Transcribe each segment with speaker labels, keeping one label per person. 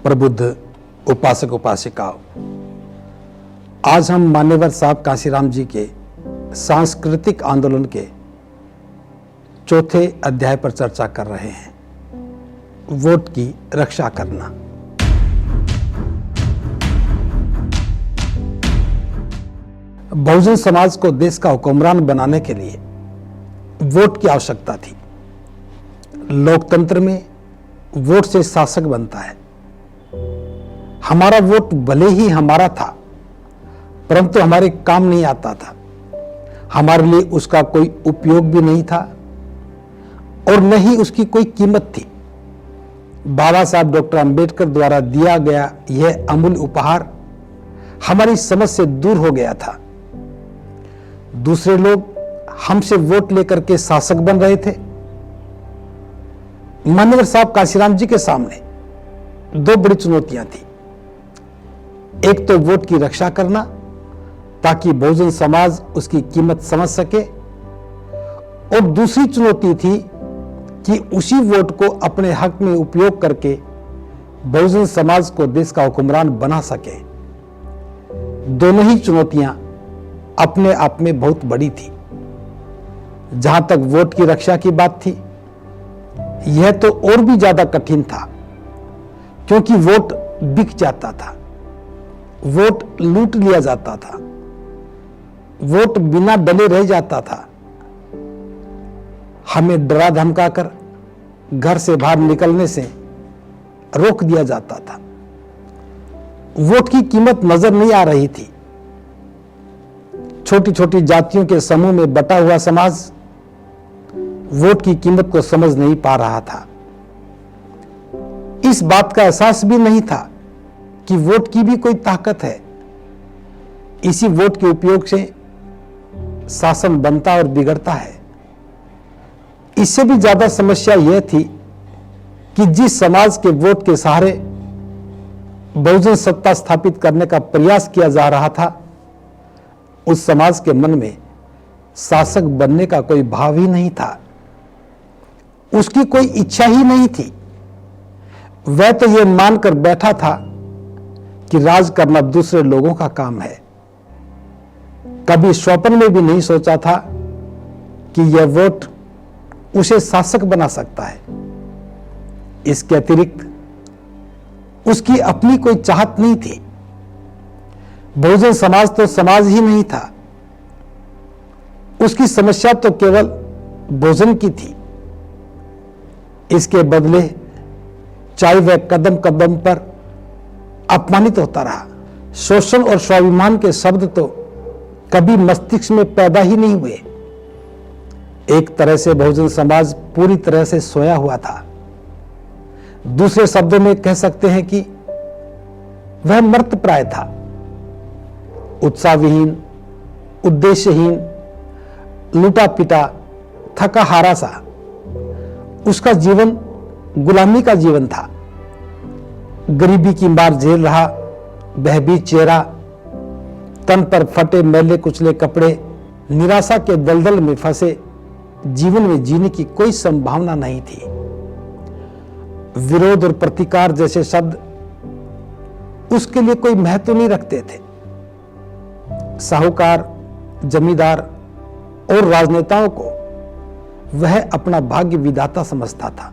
Speaker 1: प्रबुद्ध उपासक उपासिकाओं, आज हम मान्यवर साहब कांशीराम जी के सांस्कृतिक आंदोलन के चौथे अध्याय पर चर्चा कर रहे हैं, वोट की रक्षा करना। बहुजन समाज को देश का हुक्मरान बनाने के लिए वोट की आवश्यकता थी। लोकतंत्र में वोट से शासक बनता है। हमारा वोट भले ही हमारा था, परंतु हमारे काम नहीं आता था। हमारे लिए उसका कोई उपयोग भी नहीं था और न ही उसकी कोई कीमत थी। बाबा साहब डॉक्टर अंबेडकर द्वारा दिया गया यह अमूल्य उपहार हमारी समझ से दूर हो गया था। दूसरे लोग हमसे वोट लेकर के शासक बन रहे थे। मान्यवर साहब कांशीराम जी के सामने दो बड़ी चुनौतियां थी। एक तो वोट की रक्षा करना ताकि बहुजन समाज उसकी कीमत समझ सके, और दूसरी चुनौती थी कि उसी वोट को अपने हक में उपयोग करके बहुजन समाज को देश का हुक्मरान बना सके। दोनों ही चुनौतियां अपने आप में बहुत बड़ी थी। जहां तक वोट की रक्षा की बात थी, यह तो और भी ज्यादा कठिन था, क्योंकि वोट बिक जाता था, वोट लूट लिया जाता था, वोट बिना डले रह जाता था। हमें डरा धमकाकर घर से बाहर निकलने से रोक दिया जाता था। वोट की कीमत नजर नहीं आ रही थी। छोटी छोटी जातियों के समूह में बटा हुआ समाज वोट की कीमत को समझ नहीं पा रहा था। इस बात का एहसास भी नहीं था कि वोट की भी कोई ताकत है। इसी वोट के उपयोग से शासन बनता और बिगड़ता है। इससे भी ज्यादा समस्या यह थी कि जिस समाज के वोट के सहारे बहुजन सत्ता स्थापित करने का प्रयास किया जा रहा था, उस समाज के मन में शासक बनने का कोई भाव ही नहीं था। उसकी कोई इच्छा ही नहीं थी। वह तो यह मानकर बैठा था कि राज करना दूसरे लोगों का काम है। कभी स्वप्न में भी नहीं सोचा था कि यह वोट उसे शासक बना सकता है। इसके अतिरिक्त उसकी अपनी कोई चाहत नहीं थी। बहुजन समाज तो समाज ही नहीं था। उसकी समस्या तो केवल भोजन की थी। इसके बदले चाहे वह कदम कदम पर अपमानित होता रहा। शोषण और स्वाभिमान के शब्द तो कभी मस्तिष्क में पैदा ही नहीं हुए। एक तरह से बहुजन समाज पूरी तरह से सोया हुआ था। दूसरे शब्दों में कह सकते हैं कि वह मर्तप्राय था। उत्साहविहीन, उद्देश्यहीन, लूटा पिटा, थका हारा सा उसका जीवन गुलामी का जीवन था। गरीबी की मार झेल रहा भयभीत चेहरा, तन पर फटे मैले कुचले कपड़े, निराशा के दलदल में फंसे जीवन में जीने की कोई संभावना नहीं थी। विरोध और प्रतिकार जैसे शब्द उसके लिए कोई महत्व नहीं रखते थे। साहूकार, जमींदार और राजनेताओं को वह अपना भाग्य विधाता समझता था।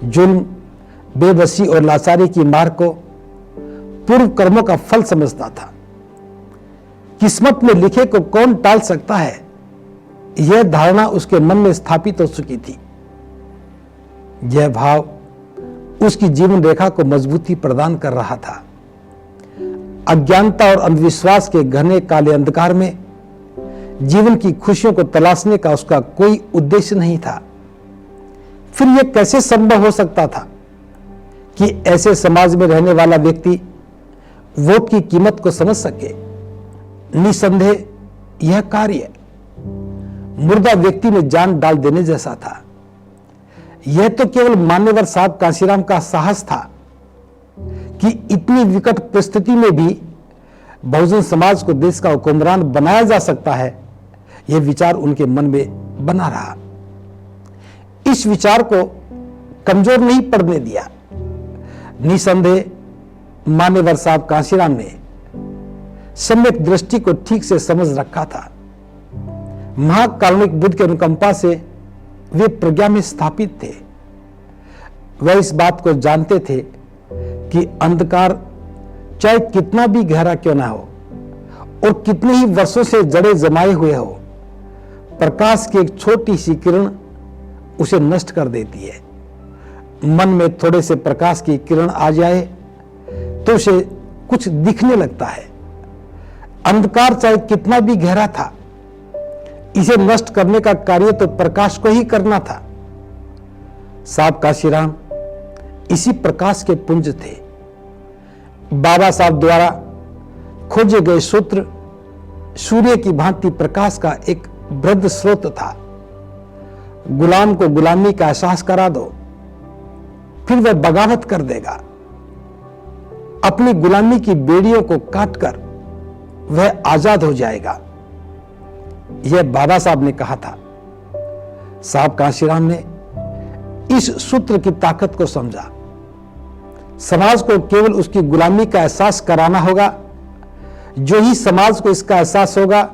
Speaker 1: जुल्म, बेबसी और लाचारी की मार को पूर्व कर्मों का फल समझता था। किस्मत में लिखे को कौन टाल सकता है, यह धारणा उसके मन में स्थापित हो चुकी थी। यह भाव उसकी जीवन रेखा को मजबूती प्रदान कर रहा था। अज्ञानता और अंधविश्वास के घने काले अंधकार में जीवन की खुशियों को तलाशने का उसका कोई उद्देश्य नहीं था। फिर यह कैसे संभव हो सकता था कि ऐसे समाज में रहने वाला व्यक्ति वोट की कीमत को समझ सके? निसंदेह यह कार्य मुर्दा व्यक्ति में जान डाल देने जैसा था। यह तो केवल मान्यवर साहब कांशीराम का साहस था कि इतनी विकट परिस्थिति में भी बहुजन समाज को देश का हुक्मरान बनाया जा सकता है। यह विचार उनके मन में बना रहा। इस विचार को कमजोर नहीं पड़ने दिया। निसंदेह मान्यवर साहब कांशीराम ने सम्यक दृष्टि को ठीक से समझ रखा था। महाकारुणिक बुद्ध के अनुकंपा से वे प्रज्ञा में स्थापित थे। वह इस बात को जानते थे कि अंधकार चाहे कितना भी गहरा क्यों ना हो और कितने ही वर्षों से जड़े जमाए हुए हो, प्रकाश की एक छोटी सी किरण उसे नष्ट कर देती है। मन में थोड़े से प्रकाश की किरण आ जाए तो उसे कुछ दिखने लगता है। अंधकार चाहे कितना भी गहरा था, इसे नष्ट करने का कार्य तो प्रकाश को ही करना था। साहब कांशीराम इसी प्रकाश के पुंज थे। बाबा साहब द्वारा खोजे गए सूत्र सूर्य की भांति प्रकाश का एक वृद्ध स्रोत था। गुलाम को गुलामी का एहसास करा दो, फिर वह बगावत कर देगा। अपनी गुलामी की बेड़ियों को काटकर वह आजाद हो जाएगा। यह बाबा साहब ने कहा था। साहब कांशीराम ने इस सूत्र की ताकत को समझा। समाज को केवल उसकी गुलामी का एहसास कराना होगा। जो ही समाज को इसका एहसास होगा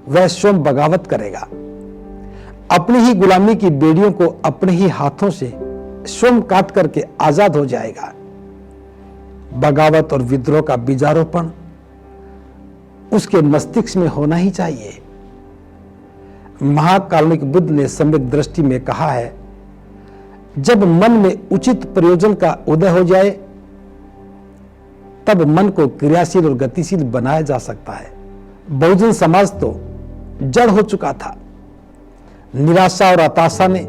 Speaker 1: वह स्वयं बगावत करेगा। अपनी ही गुलामी की बेड़ियों को अपने ही हाथों से स्वयं काट करके आजाद हो जाएगा। बगावत और विद्रोह का बीजारोपण उसके मस्तिष्क में होना ही चाहिए। महाकारुणिक बुद्ध ने सम्यक दृष्टि में कहा है, जब मन में उचित प्रयोजन का उदय हो जाए तब मन को क्रियाशील और गतिशील बनाया जा सकता है। बहुजन समाज तो जड़ हो चुका था। निराशा और हताशा ने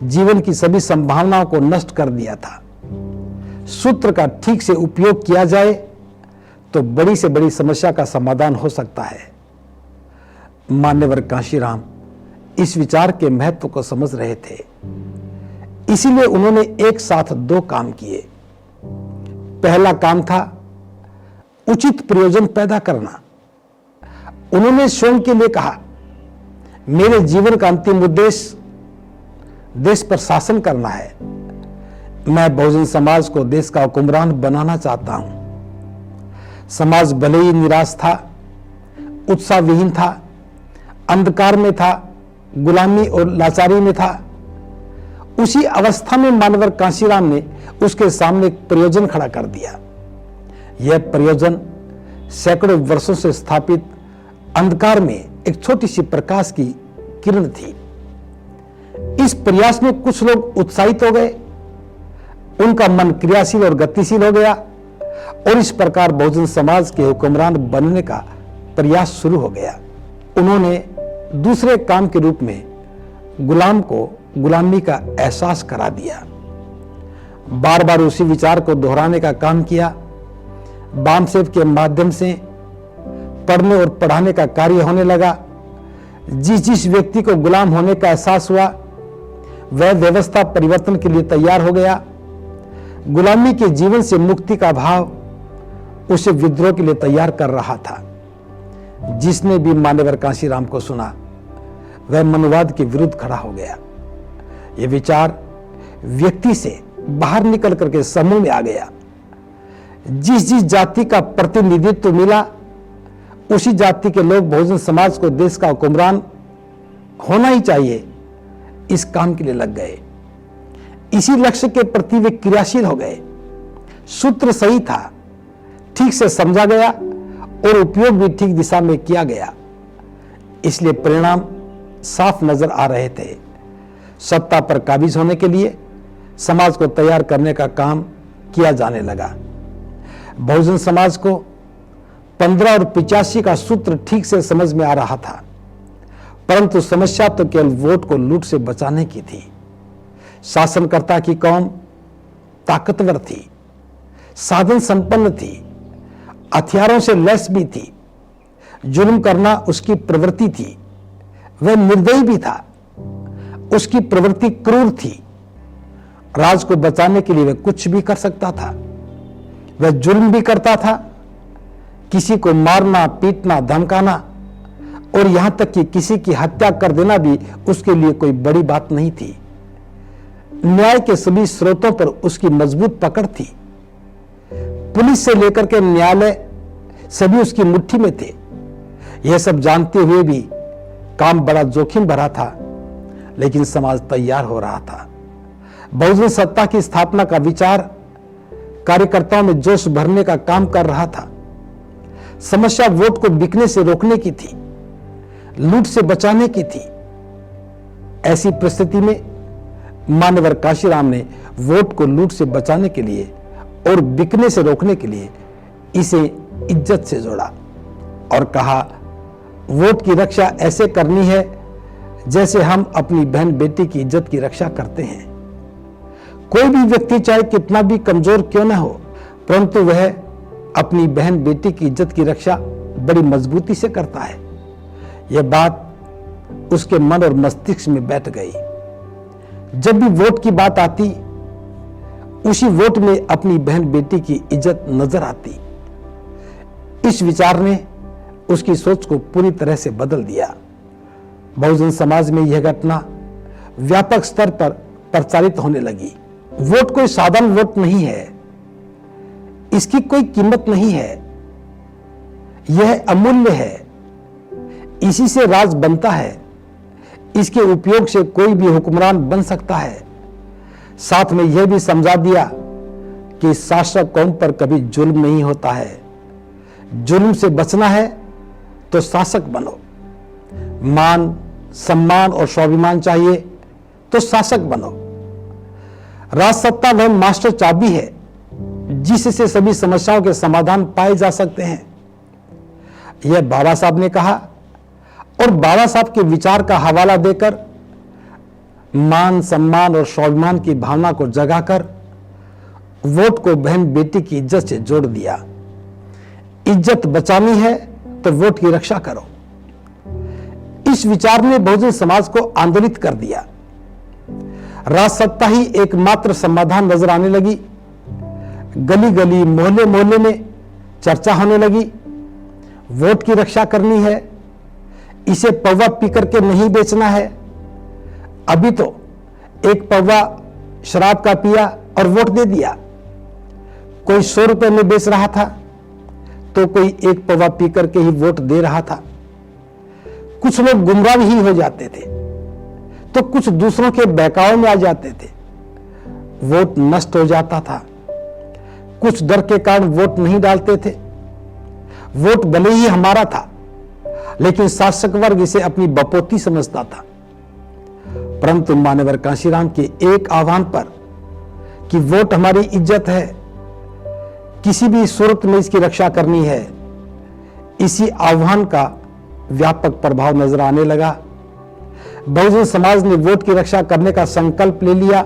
Speaker 1: जीवन की सभी संभावनाओं को नष्ट कर दिया था। सूत्र का ठीक से उपयोग किया जाए तो बड़ी से बड़ी समस्या का समाधान हो सकता है। मान्यवर कांशीराम इस विचार के महत्व को समझ रहे थे, इसीलिए उन्होंने एक साथ दो काम किए। पहला काम था उचित प्रयोजन पैदा करना। उन्होंने स्वयं के लिए कहा, मेरे जीवन का अंतिम उद्देश्य देश पर शासन करना है। मैं बहुजन समाज को देश का हुक्मरान बनाना चाहता हूं। समाज भले ही निराश था, उत्साह विहीन था, अंधकार में था, गुलामी और लाचारी में था, उसी अवस्था में मान्यवर कांशीराम ने उसके सामने एक प्रयोजन खड़ा कर दिया। यह प्रयोजन सैकड़ों वर्षों से स्थापित अंधकार में एक छोटी सी प्रकाश की किरण थी। इस प्रयास में कुछ लोग उत्साहित हो गए, उनका मन क्रियाशील और गतिशील हो गया और इस प्रकार बहुजन समाज के हुक्मरान बनने का प्रयास शुरू हो गया। उन्होंने दूसरे काम के रूप में गुलाम को गुलामी का एहसास करा दिया। बार बार उसी विचार को दोहराने का काम किया। बामसेव के माध्यम से पढ़ने और पढ़ाने का कार्य होने लगा। जिस जिस व्यक्ति को गुलाम होने का एहसास हुआ वह व्यवस्था परिवर्तन के लिए तैयार हो गया। गुलामी के जीवन से मुक्ति का भाव उसे विद्रोह के लिए तैयार कर रहा था। जिसने भी मान्यवर कांशीराम को सुना वह मनुवाद के विरुद्ध खड़ा हो गया। यह विचार व्यक्ति से बाहर निकल करके समूह में आ गया। जिस जिस जाति का प्रतिनिधित्व मिला उसी जाति के लोग बहुजन समाज को देश का हुक्मरान होना ही चाहिए, इस काम के लिए लग गए। इसी लक्ष्य के प्रति वे क्रियाशील हो गए। सूत्र सही था, ठीक से समझा गया और उपयोग भी ठीक दिशा में किया गया, इसलिए परिणाम साफ नजर आ रहे थे। सत्ता पर काबिज होने के लिए समाज को तैयार करने का काम किया जाने लगा। बहुजन समाज को 15 और 85 का सूत्र ठीक से समझ में आ रहा था, परंतु समस्या तो केवल वोट को लूट से बचाने की थी। शासनकर्ता की कौम ताकतवर थी, साधन संपन्न थी, हथियारों से लैस भी थी। जुल्म करना उसकी प्रवृत्ति थी। वह निर्दयी भी था, उसकी प्रवृत्ति क्रूर थी। राज को बचाने के लिए वह कुछ भी कर सकता था। वह जुल्म भी करता था, किसी को मारना, पीटना, धमकाना और यहां तक कि किसी की हत्या कर देना भी उसके लिए कोई बड़ी बात नहीं थी। न्याय के सभी स्रोतों पर उसकी मजबूत पकड़ थी। पुलिस से लेकर के न्यायालय सभी उसकी मुट्ठी में थे। यह सब जानते हुए भी काम बड़ा जोखिम भरा था, लेकिन समाज तैयार हो रहा था। बहुजन सत्ता की स्थापना का विचार कार्यकर्ताओं में जोश भरने का काम कर रहा था। समस्या वोट को बिकने से रोकने की थी, लूट से बचाने की थी। ऐसी परिस्थिति में मान्यवर काशीराम ने वोट को लूट से बचाने के लिए और बिकने से रोकने के लिए इसे इज्जत से जोड़ा और कहा, वोट की रक्षा ऐसे करनी है जैसे हम अपनी बहन बेटी की इज्जत की रक्षा करते हैं। कोई भी व्यक्ति चाहे कितना भी कमजोर क्यों न हो, परंतु वह अपनी बहन बेटी की इज्जत की रक्षा बड़ी मजबूती से करता है। यह बात उसके मन और मस्तिष्क में बैठ गई। जब भी वोट की बात आती, उसी वोट में अपनी बहन बेटी की इज्जत नजर आती। इस विचार ने उसकी सोच को पूरी तरह से बदल दिया। बहुजन समाज में यह घटना व्यापक स्तर पर प्रचारित होने लगी। वोट कोई साधारण वोट नहीं है, इसकी कोई कीमत नहीं है, यह अमूल्य है। इसी से राज बनता है, इसके उपयोग से कोई भी हुक्मरान बन सकता है। साथ में यह भी समझा दिया कि शासक कौम पर कभी जुल्म नहीं होता है। जुल्म से बचना है तो शासक बनो। मान, सम्मान और स्वाभिमान चाहिए तो शासक बनो। राजसत्ता वह मास्टर चाबी है जिससे सभी समस्याओं के समाधान पाए जा सकते हैं। यह बाबा साहब ने कहा और बाबा साहब के विचार का हवाला देकर मान, सम्मान और स्वाभिमान की भावना को जगाकर वोट को बहन बेटी की इज्जत से जोड़ दिया। इज्जत बचानी है तो वोट की रक्षा करो। इस विचार ने बहुजन समाज को आंदोलित कर दिया। राजसत्ता ही एकमात्र समाधान नजर आने लगी। गली गली, मोहल्ले मोहल्ले में चर्चा होने लगी। वोट की रक्षा करनी है, इसे पौवा पी करके नहीं बेचना है। अभी तो एक पौवा शराब का पिया और वोट दे दिया। कोई 100 रुपए में बेच रहा था तो कोई एक पौवा पी करके ही वोट दे रहा था। कुछ लोग गुमराह ही हो जाते थे तो कुछ दूसरों के बहकावे में आ जाते थे। वोट नष्ट हो जाता था। कुछ डर के कारण वोट नहीं डालते थे। वोट भले ही हमारा था, लेकिन शासक वर्ग इसे अपनी बपोती समझता था। परंतु मान्यवर काशीराम के एक आह्वान पर कि वोट हमारी इज्जत है, किसी भी सूरत में इसकी रक्षा करनी है, इसी आह्वान का व्यापक प्रभाव नजर आने लगा। बहुजन समाज ने वोट की रक्षा करने का संकल्प ले लिया।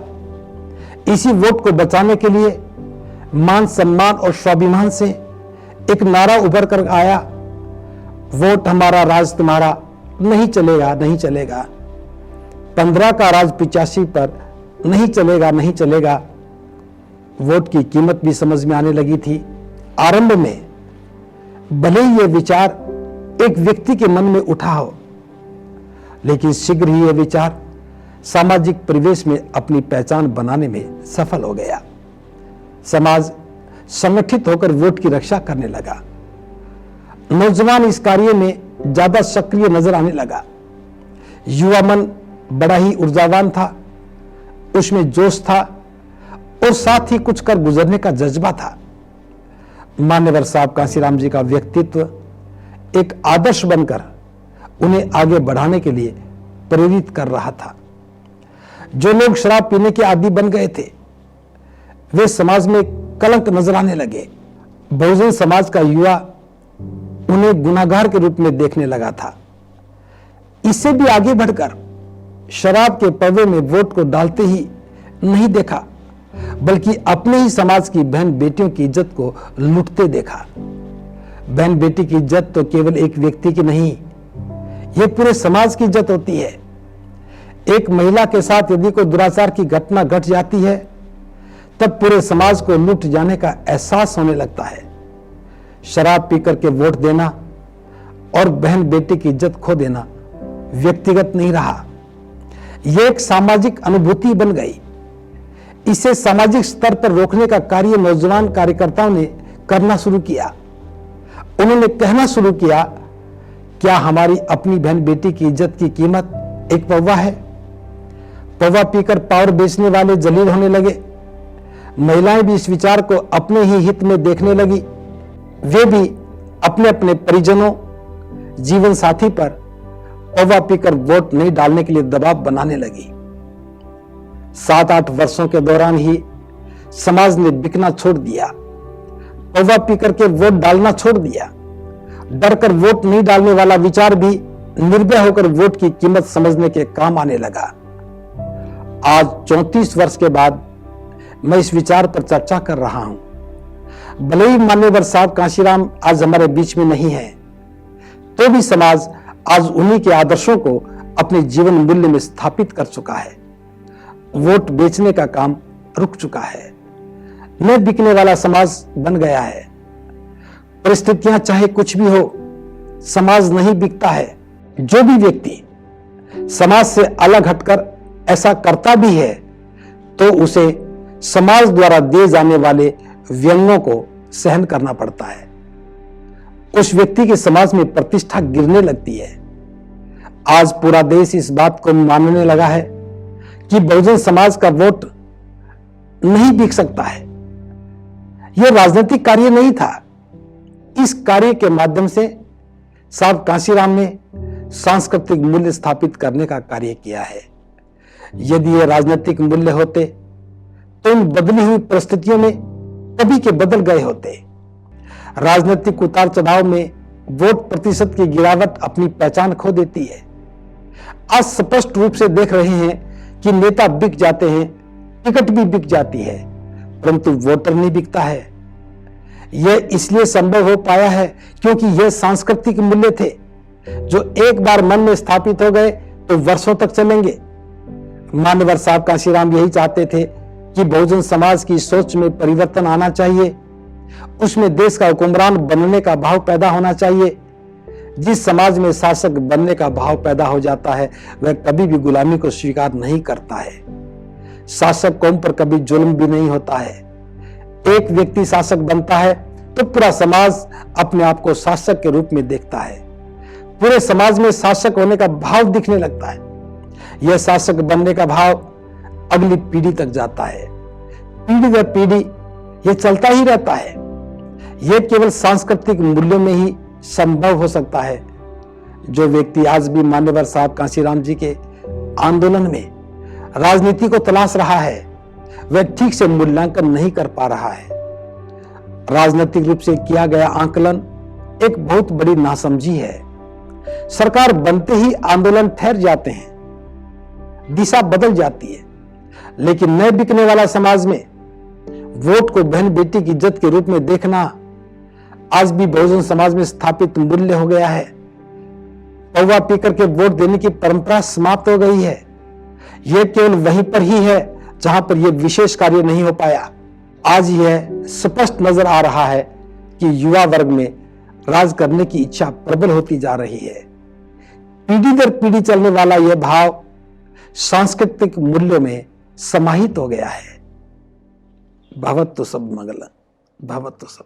Speaker 1: इसी वोट को बचाने के लिए मान, सम्मान और स्वाभिमान से एक नारा उभर कर आया, वोट हमारा राज तुम्हारा, नहीं चलेगा, नहीं चलेगा। 15 का राज 85 पर नहीं चलेगा, नहीं चलेगा। वोट की कीमत भी समझ में आने लगी थी। आरंभ में भले ही यह विचार एक व्यक्ति के मन में उठा हो, लेकिन शीघ्र ही यह विचार सामाजिक परिवेश में अपनी पहचान बनाने में सफल हो गया। समाज संगठित होकर वोट की रक्षा करने लगा। नौजवान इस कार्य में ज्यादा सक्रिय नजर आने लगा। युवा मन बड़ा ही ऊर्जावान था, उसमें जोश था और साथ ही कुछ कर गुजरने का जज्बा था। मान्यवर साहब काशीराम जी का व्यक्तित्व एक आदर्श बनकर उन्हें आगे बढ़ाने के लिए प्रेरित कर रहा था। जो लोग शराब पीने के आदी बन गए थे, वे समाज में कलंक नजर आने लगे। बहुजन समाज का युवा उन्हें गुनाहगार के रूप में देखने लगा था। इससे भी आगे बढ़कर शराब के पौवे में वोट को डालते ही नहीं देखा, बल्कि अपने ही समाज की बहन बेटियों की इज्जत को लूटते देखा। बहन बेटी की इज्जत तो केवल एक व्यक्ति की नहीं, यह पूरे समाज की इज्जत होती है। एक महिला के साथ यदि कोई दुराचार की घटना घट जाती है, तब पूरे समाज को लूट जाने का एहसास होने लगता है। शराब पीकर के वोट देना और बहन बेटी की इज्जत खो देना व्यक्तिगत नहीं रहा, यह एक सामाजिक अनुभूति बन गई। इसे सामाजिक स्तर पर रोकने का कार्य नौजवान कार्यकर्ताओं ने करना शुरू किया। उन्होंने कहना शुरू किया, क्या हमारी अपनी बहन बेटी की इज्जत की कीमत एक पौवा है? पौवा पीकर पावर बेचने वाले जलील होने लगे। महिलाएं भी इस विचार को अपने ही हित में देखने लगी। वे भी अपने अपने परिजनों, जीवन साथी पर पौवा पीकर वोट नहीं डालने के लिए दबाव बनाने लगी। 7-8 वर्षों के दौरान ही समाज ने बिकना छोड़ दिया, पौवा पीकर के वोट डालना छोड़ दिया। डरकर वोट नहीं डालने वाला विचार भी निर्भय होकर वोट की कीमत समझने के काम आने लगा। आज 34 वर्ष के बाद मैं इस विचार पर चर्चा कर रहा हूं। भले ही मान्यवर साहब कांशीराम आज हमारे बीच में नहीं है, तो भी समाज आज उन्हीं के आदर्शों को अपने जीवन मूल्य में स्थापित कर चुका है। वोट बेचने का काम रुक चुका है। न बिकने वाला समाज बन गया है। परिस्थितियां चाहे कुछ भी हो, समाज नहीं बिकता है। जो भी व्यक्ति समाज से अलग हटकर ऐसा करता भी है, तो उसे समाज द्वारा दिए जाने वाले व्यंग्यों को सहन करना पड़ता है। उस व्यक्ति की समाज में प्रतिष्ठा गिरने लगती है। आज पूरा देश इस बात को मानने लगा है कि बहुजन समाज का वोट नहीं बिक सकता है। यह राजनीतिक कार्य नहीं था। इस कार्य के माध्यम से साहब कांशीराम ने सांस्कृतिक मूल्य स्थापित करने का कार्य किया है। यदि ये राजनीतिक मूल्य होते तो इन बदली हुई परिस्थितियों में कभी के बदल गए होते। राजनीतिक उतार चढ़ाव में वोट प्रतिशत की गिरावट अपनी पहचान खो देती है। आज स्पष्ट रूप से देख रहे हैं कि नेता बिक जाते हैं, टिकट भी बिक जाती है, परंतु वोटर नहीं बिकता है। यह इसलिए संभव हो पाया है क्योंकि यह सांस्कृतिक मूल्य थे जो एक बार मन में स्थापित हो गए तो वर्षों तक चलेंगे। मान्यवर साहब कांशीराम यही चाहते थे कि बहुजन समाज की सोच में परिवर्तन आना चाहिए। उसमें देश का हुक्मरान बनने का भाव पैदा होना चाहिए। जिस समाज में शासक बनने का भाव पैदा हो जाता है, वह कभी भी गुलामी को स्वीकार नहीं करता है। शासक कौम पर कभी जुल्म भी नहीं होता है। एक व्यक्ति शासक बनता है तो पूरा समाज अपने आप को शासक के रूप में देखता है। पूरे समाज में शासक होने का भाव दिखने लगता है। यह शासक बनने का भाव अगली पीढ़ी तक जाता है। पीढ़ी दर पीढ़ी यह चलता ही रहता है। यह केवल सांस्कृतिक मूल्यों में ही संभव हो सकता है। जो व्यक्ति आज भी मान्यवर साहब कांशीराम जी के आंदोलन में राजनीति को तलाश रहा है, वह ठीक से मूल्यांकन नहीं कर पा रहा है। राजनीतिक रूप से किया गया आंकलन एक बहुत बड़ी नासमझी है। सरकार बनते ही आंदोलन ठहर जाते हैं, दिशा बदल जाती है, लेकिन नए बिकने वाला समाज में वोट को बहन बेटी की इज्जत के रूप में देखना आज भी बहुजन समाज में स्थापित मूल्य हो गया है। पौवा पीकर के वोट देने की परंपरा समाप्त हो गई है। यह केवल वहीं पर ही है जहां पर यह विशेष कार्य नहीं हो पाया। आज यह स्पष्ट नजर आ रहा है कि युवा वर्ग में राज करने की इच्छा प्रबल होती जा रही है। पीढ़ी दर पीढ़ी चलने वाला यह भाव सांस्कृतिक मूल्यों में समाहित हो गया है। भवतु सब मंगलम, भवतु सब